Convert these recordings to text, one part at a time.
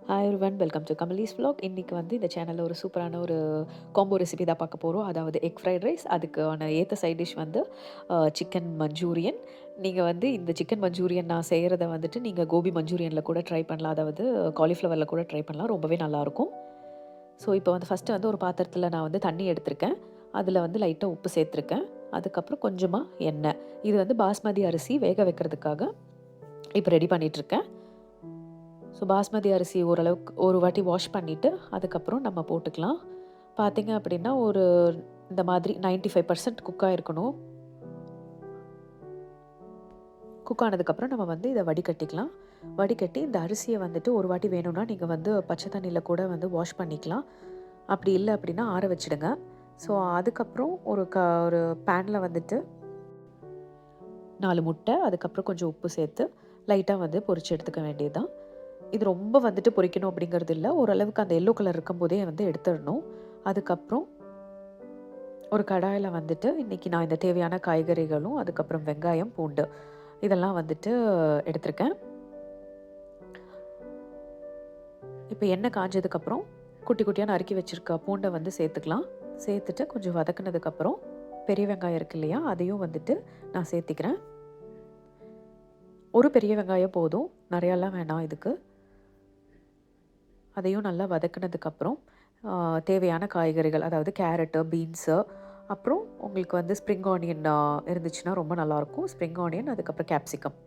Hi everyone, welcome to Kamali's vlog. இன்றைக்கி வந்து இந்த சேனலில் ஒரு சூப்பரான ஒரு காம்போ ரெசிபி தான் பார்க்க போகிறோம். அதாவது எக் ஃப்ரைட் ரைஸ், அதுக்கான ஏற்ற சைட் டிஷ் வந்து சிக்கன் மஞ்சூரியன். நீங்கள் வந்து இந்த சிக்கன் மஞ்சூரியன் நான் செய்கிறத வந்துட்டு நீங்கள் கோபி மஞ்சூரியனில் கூட ட்ரை பண்ணலாம், அதாவது காலிஃப்ளவரில் கூட ட்ரை பண்ணலாம், ரொம்பவே நல்லாயிருக்கும். ஸோ இப்போ வந்து ஃபஸ்ட்டு வந்து ஒரு பாத்திரத்தில் நான் வந்து தண்ணி எடுத்திருக்கேன். அதில் வந்து லைட்டாக உப்பு சேர்த்துருக்கேன். அதுக்கப்புறம் கொஞ்சமாக எண்ணெய். இது வந்து பாஸ்மதி அரிசி வேக வைக்கிறதுக்காக இப்போ ரெடி பண்ணிகிட்ருக்கேன். ஸோ பாஸ்மதி அரிசி ஓரளவுக்கு ஒரு வாட்டி வாஷ் பண்ணிவிட்டு அதுக்கப்புறம் நம்ம போட்டுக்கலாம். பார்த்திங்க அப்படின்னா ஒரு இந்த மாதிரி 95% குக் ஆகிருக்கணும். குக் ஆனதுக்கப்புறம் நம்ம வந்து இதை வடிகட்டிக்கலாம். வடிகட்டி இந்த அரிசியை வந்துட்டு ஒரு வாட்டி வேணும்னா நீங்கள் வந்து பச்சை தண்ணியில் கூட வந்து வாஷ் பண்ணிக்கலாம். அப்படி இல்லை அப்படின்னா ஆற வச்சுடுங்க. ஸோ அதுக்கப்புறம் ஒரு பேனில் வந்துட்டு 4 முட்டை, அதுக்கப்புறம் கொஞ்சம் உப்பு சேர்த்து லைட்டாக வந்து பொரிச்சு எடுத்துக்க வேண்டியது தான். இது ரொம்ப வந்துட்டு பொரிக்கணும் அப்படிங்கிறது இல்லை, ஓரளவுக்கு அந்த எல்லோ கலர் இருக்கும்போதே வந்து எடுத்துடணும். அதுக்கப்புறம் ஒரு கடாயில் வந்துட்டு இன்றைக்கி நான் இந்த தேவையான காய்கறிகளும் அதுக்கப்புறம் வெங்காயம், பூண்டு இதெல்லாம் வந்துட்டு எடுத்திருக்கேன். இப்போ எண்ணெய் காஞ்சதுக்கப்புறம் குட்டி குட்டியாக நறுக்கி வச்சுருக்க பூண்டை வந்து சேர்த்துக்கலாம். சேர்த்துட்டு கொஞ்சம் வதக்குனதுக்கப்புறம் பெரிய வெங்காயம் இருக்கு இல்லையா, அதையும் வந்துட்டு நான் சேர்த்திக்கிறேன். ஒரு பெரிய வெங்காயம் போதும், நிறையாலாம் வேணாம் இதுக்கு. அதையும் நல்லா வதக்குனதுக்கப்புறம் தேவையான காய்கறிகள், அதாவது கேரட்டு, பீன்ஸு, அப்புறம் உங்களுக்கு வந்து ஸ்ப்ரிங் ஆனியன் இருந்துச்சுன்னா ரொம்ப நல்லாயிருக்கும். ஸ்ப்ரிங் ஆனியன், அதுக்கப்புறம் கேப்சிகம்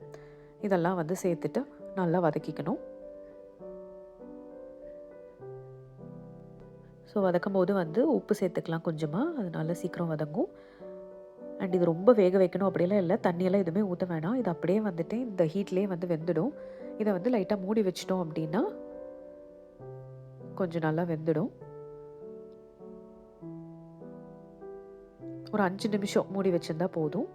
இதெல்லாம் வந்து சேர்த்துட்டு நல்லா வதக்கிக்கணும். ஸோ வதக்கும் போது வந்து உப்பு சேர்த்துக்கலாம் கொஞ்சமாக, அது நல்லா சீக்கிரம் வதங்கும். அண்ட் இது ரொம்ப வேக வைக்கணும் அப்படியெல்லாம் இல்லை, தண்ணியெல்லாம் எதுவுமே ஊற்ற வேணாம். இது அப்படியே வந்துட்டு இந்த ஹீட்லேயே வந்து வெந்துடும். இதை வந்து லைட்டாக மூடி வச்சிட்டோம் அப்படின்னா கொஞ்சம் நல்லா வெந்துடும். ஒரு 5 நிமிஷம் மூடி வச்சுருந்தா போதும்.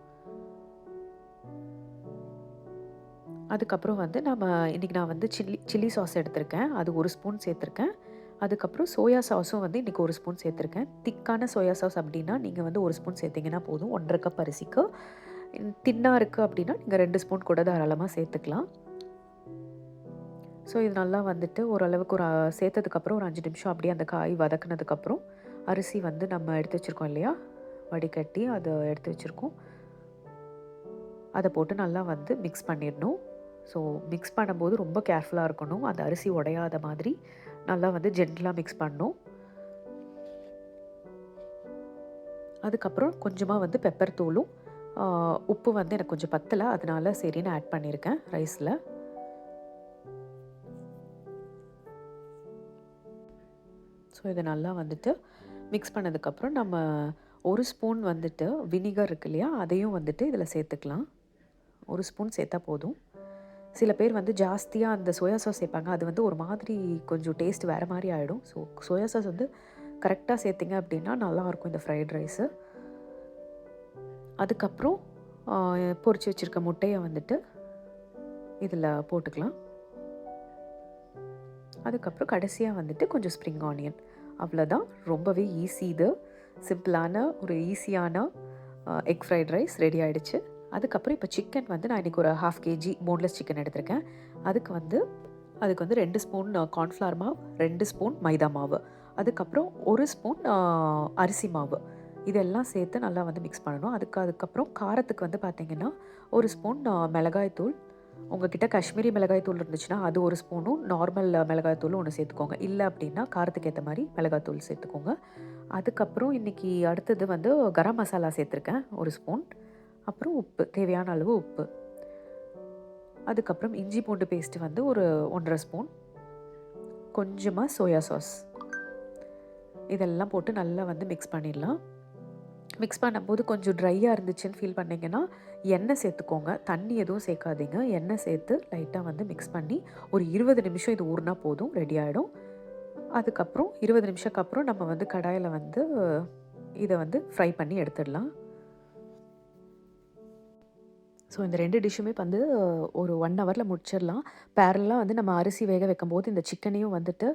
அதுக்கப்புறம் வந்து இன்றைக்கி நான் வந்து சில்லி சாஸ் எடுத்திருக்கேன், அது 1 ஸ்பூன் சேர்த்துருக்கேன். அதுக்கப்புறம் சோயா சாஸும் வந்து இன்றைக்கி 1 ஸ்பூன் சேர்த்துருக்கேன். திக்கான சோயா சாஸ் அப்படின்னா நீங்கள் வந்து 1 ஸ்பூன் சேர்த்திங்கன்னா போதும் 1.5 கப் அரிசிக்கு. தின்னாக இருக்குது அப்படின்னா நீங்கள் 2 ஸ்பூன் கூட தாராளமாக சேர்த்துக்கலாம். ஸோ இது நல்லா வந்துட்டு ஓரளவுக்கு சேர்த்ததுக்கப்புறம் ஒரு 5 நிமிஷம் அப்படியே அந்த காய் வதக்குனதுக்கப்புறம் அரிசி வந்து நம்ம எடுத்து வச்சுருக்கோம் இல்லையா, வடிகட்டி அதை எடுத்து வச்சுருக்கோம், அதை போட்டு நல்லா வந்து மிக்ஸ் பண்ணிடணும். ஸோ மிக்ஸ் பண்ணும்போது ரொம்ப கேர்ஃபுல்லாக இருக்கணும், அந்த அரிசி உடையாத மாதிரி நல்லா வந்து ஜென்டலாக மிக்ஸ் பண்ணணும். அதுக்கப்புறம் கொஞ்சமாக வந்து பெப்பர் தூளும் உப்பு வந்து எனக்கு கொஞ்சம் பத்தலை, அதனால சரின்னு ஆட் பண்ணியிருக்கேன் ரைஸில். ஸோ இதை நல்லா வந்துட்டு மிக்ஸ் பண்ணதுக்கப்புறம் நம்ம 1 ஸ்பூன் வந்துட்டு வினிகர் இருக்கு இல்லையா, அதையும் வந்துட்டு இதில் சேர்த்துக்கலாம். 1 ஸ்பூன் சேர்த்தா போதும். சில பேர் வந்து ஜாஸ்தியாக அந்த சோயா சாஸ் சேர்ப்பாங்க, அது வந்து ஒரு மாதிரி கொஞ்சம் டேஸ்ட் வேறு மாதிரி ஆகிடும். ஸோ சோயா சாஸ் வந்து கரெக்டாக சேர்த்திங்க அப்படின்னா நல்லாயிருக்கும் இந்த ஃப்ரைட் ரைஸு. அதுக்கப்புறம் பொரிச்சு வச்சுருக்க முட்டையை வந்துட்டு இதில் போட்டுக்கலாம். அதுக்கப்புறம் கடைசியாக வந்துட்டு கொஞ்சம் ஸ்ப்ரிங் ஆனியன். அவ்வளோதான், ரொம்பவே ஈஸி. இது சிம்பிளான ஒரு ஈஸியான எக் ஃப்ரைட் ரைஸ் ரெடி ஆகிடுச்சு. அதுக்கப்புறம் இப்போ சிக்கன் வந்து நான் இன்றைக்கி ஒரு 1/2 kg போன்லெஸ் சிக்கன் எடுத்திருக்கேன். அதுக்கு வந்து 2 ஸ்பூன் கார்ன்ஃப்ளவர் மாவு, 2 ஸ்பூன் மைதா மாவு, அதுக்கப்புறம் 1 ஸ்பூன் அரிசி மாவு, இதெல்லாம் சேர்த்து நல்லா வந்து மிக்ஸ் பண்ணணும். அதுக்கப்புறம் காரத்துக்கு வந்து பார்த்திங்கன்னா 1 ஸ்பூன் மிளகாய் தூள். உங்கள்கிட்ட காஷ்மீரி மிளகாய் தூள் இருந்துச்சுன்னா அது 1 ஸ்பூனும், நார்மல் மிளகாய் தூளும் 1 சேர்த்துக்கோங்க. இல்லை அப்படின்னா காரத்துக்கு ஏற்ற மாதிரி மிளகாய் தூள் சேர்த்துக்கோங்க. அதுக்கப்புறம் இன்றைக்கி அடுத்தது வந்து கரம் மசாலா சேர்த்துருக்கேன் 1 ஸ்பூன். அப்புறம் உப்பு, தேவையான அளவு உப்பு. அதுக்கப்புறம் இஞ்சி பூண்டு பேஸ்ட்டு வந்து ஒரு 1.5 ஸ்பூன். கொஞ்சமாக சோயா சாஸ். இதெல்லாம் போட்டு நல்லா வந்து மிக்ஸ் பண்ணிடலாம். மிக்ஸ் பண்ணும்போது கொஞ்சம் ட்ரையாக இருந்துச்சுன்னு ஃபீல் பண்ணிங்கன்னா எண்ணெய் சேர்த்துக்கோங்க, தண்ணி எதுவும் சேர்க்காதீங்க. எண்ணெய் சேர்த்து லைட்டாக வந்து மிக்ஸ் பண்ணி ஒரு 20 நிமிஷம் இது ஊறினா போதும், ரெடி ஆகிடும். அதுக்கப்புறம் 20 நிமிஷத்துக்கு அப்புறம் நம்ம வந்து கடாயில் வந்து இதை வந்து ஃப்ரை பண்ணி எடுத்துடலாம். ஸோ இந்த 2 டிஷ்ஷுமே வந்து ஒரு 1 ஹவரில் முடிச்சிடலாம். பேரலாக வந்து நம்ம அரிசி வேக வைக்கும்போது இந்த சிக்கனையும் வந்துட்டு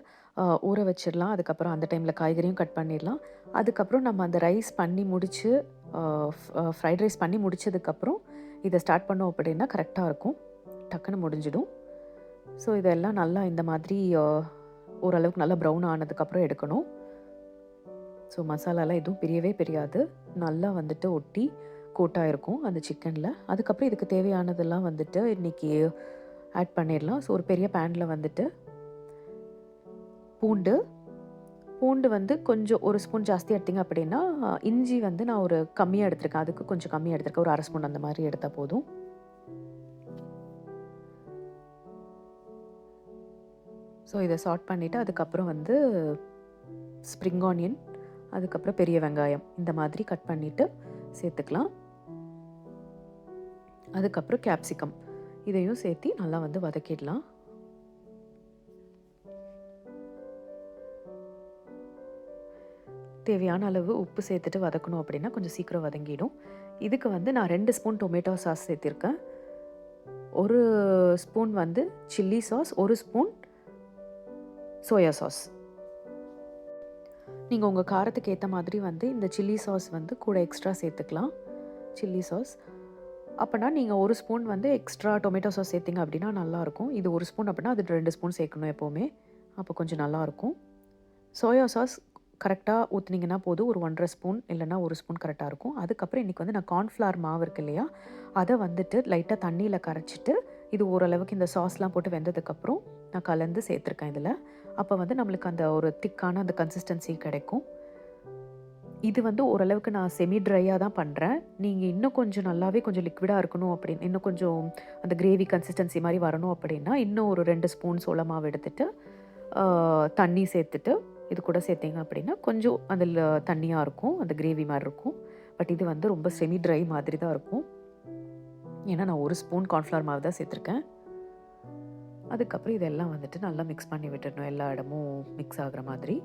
ஊற வச்சிடலாம். அதுக்கப்புறம் அந்த டைமில் காய்கறியும் கட் பண்ணிடலாம். அதுக்கப்புறம் நம்ம அந்த ரைஸ் பண்ணி முடித்து ஃப்ரைட் ரைஸ் பண்ணி முடித்ததுக்கப்புறம் இதை ஸ்டார்ட் பண்ணோம் அப்படின்னா கரெக்டாக இருக்கும், டக்குன்னு முடிஞ்சிடும். ஸோ இதெல்லாம் நல்லா இந்த மாதிரி ஓரளவுக்கு நல்லா ப்ரௌன் ஆனதுக்கப்புறம் எடுக்கணும். ஸோ மசாலாலாம் எதுவும் பிரியவே பிரியாது, நல்லா வந்துட்டு ஒட்டி கோட்டாக இருக்கும் அந்த சிக்கனில். அதுக்கப்புறம் இதுக்கு தேவையானதெல்லாம் வந்துட்டு இன்றைக்கி ஆட் பண்ணிடலாம். ஸோ ஒரு பெரிய பேனில் வந்துட்டு பூண்டு வந்து கொஞ்சம் ஒரு ஸ்பூன் ஜாஸ்தி எடுத்திங்க அப்படின்னா, இஞ்சி வந்து நான் ஒரு கம்மியாக எடுத்திருக்கேன், அதுக்கு கொஞ்சம் கம்மியாக எடுத்திருக்கேன், ஒரு 1/2 ஸ்பூன் அந்த மாதிரி எடுத்தால் போதும். ஸோ இதை சாட் பண்ணிவிட்டு அதுக்கப்புறம் வந்து ஸ்ப்ரிங் ஆனியன், அதுக்கப்புறம் பெரிய வெங்காயம் இந்த மாதிரி கட் பண்ணிவிட்டு சேர்த்துக்கலாம். அதுக்கப்புறம் கேப்சிகம் இதையும் சேர்த்து நல்லா வந்து வதக்கிடலாம். தேவையான அளவு உப்பு சேர்த்துட்டு வதக்கணும் அப்படின்னா கொஞ்சம் சீக்கிரம் வதங்கிடும். இதுக்கு வந்து நான் 2 ஸ்பூன் டொமேட்டோ சாஸ் சேர்த்திருக்கேன். 1 ஸ்பூன் வந்து chilli sauce, 1 spoon soya sauce. நீங்கள் உங்கள் காரத்துக்கு ஏற்ற மாதிரி வந்து இந்த சில்லி சாஸ் வந்து கூட எக்ஸ்ட்ரா சேர்த்துக்கலாம். சில்லி சாஸ் அப்போனா நீங்கள் 1 ஸ்பூன் வந்து எக்ஸ்ட்ரா டொமேட்டோ சாஸ் சேர்த்திங்க அப்படின்னா நல்லாயிருக்கும். இது 1 ஸ்பூன் அப்படின்னா அது 2 ஸ்பூன் சேர்க்கணும் எப்போவுமே, அப்போ கொஞ்சம் நல்லாயிருக்கும். சோயா சாஸ் கரெக்டாக ஊற்றுனீங்கன்னா போதும், ஒரு 1.5 ஸ்பூன் இல்லைனா 1 ஸ்பூன் கரெக்டாக இருக்கும். அதுக்கப்புறம் இன்றைக்கி வந்து நான் கார்ன்ஃப்ளவர் மாவு இருக்கு இல்லையா, அதை வந்துட்டு லைட்டாக தண்ணியில் கரைச்சிட்டு இது ஓரளவுக்கு இந்த சாஸ்லாம் போட்டு வெந்ததுக்கப்புறம் நான் கலந்து சேர்த்துருக்கேன் இதில். அப்போ வந்து நம்மளுக்கு அந்த ஒரு திக்கான அந்த கன்சிஸ்டன்சி கிடைக்கும். இது வந்து ஓரளவுக்கு நான் செமி ட்ரையாக தான் பண்ணுறேன். நீங்கள் இன்னும் கொஞ்சம் நல்லாவே கொஞ்சம் லிக்விடாக இருக்கணும் அப்படின்னு, இன்னும் கொஞ்சம் அந்த கிரேவி கன்சிஸ்டன்சி மாதிரி வரணும் அப்படின்னா இன்னும் ஒரு 2 ஸ்பூன் சோள மாவு எடுத்துட்டு தண்ணி சேர்த்துட்டு இது கூட சேர்த்திங்க அப்படின்னா கொஞ்சம் அதில் தண்ணியாக இருக்கும், அந்த கிரேவி மாதிரி இருக்கும். பட் இது வந்து ரொம்ப செமி ட்ரை மாதிரி தான் இருக்கும், ஏன்னா நான் 1 ஸ்பூன் கார்ன்ஃப்ளவர் மாவு தான் சேர்த்துருக்கேன். அதுக்கப்புறம் இதெல்லாம் வந்துட்டு நல்லா மிக்ஸ் பண்ணி விட்டுடணும், எல்லா இடமும் மிக்ஸ் ஆகிற மாதிரி.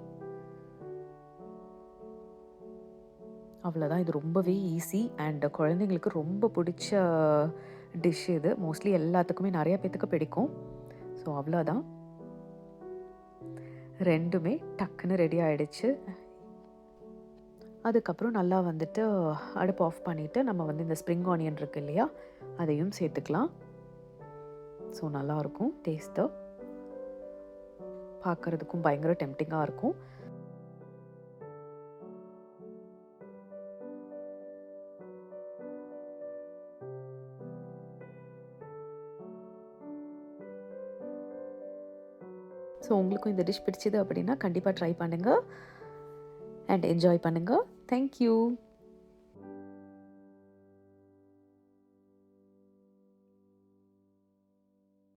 அவ்வளோதான். இது ரொம்பவே ஈஸி அண்ட் குழந்தைங்களுக்கு ரொம்ப பிடிச்ச டிஷ் இது. மோஸ்ட்லி எல்லாத்துக்குமே நிறைய பேத்துக்கு பிடிக்கும். ஸோ அவ்வளோதான், ரெண்டுமே டக்குன்னு ரெடி ஆகிடுச்சு. அதுக்கப்புறம் நல்லா வந்துட்டு அடுப்பு ஆஃப் பண்ணிவிட்டு நம்ம வந்து இந்த ஸ்ப்ரிங் ஆனியன் இருக்குது இல்லையா, அதையும் சேர்த்துக்கலாம். ஸோ நல்லாயிருக்கும், டேஸ்ட்டு பார்க்குறதுக்கும் பயங்கர டெம்டிங்காக இருக்கும். ஸோ உங்களுக்கும் இந்த டிஷ் பிடிச்சது அப்படின்னா கண்டிப்பாக ட்ரை பண்ணுங்கள் அண்ட் என்ஜாய் பண்ணுங்கள். தேங்க்யூ.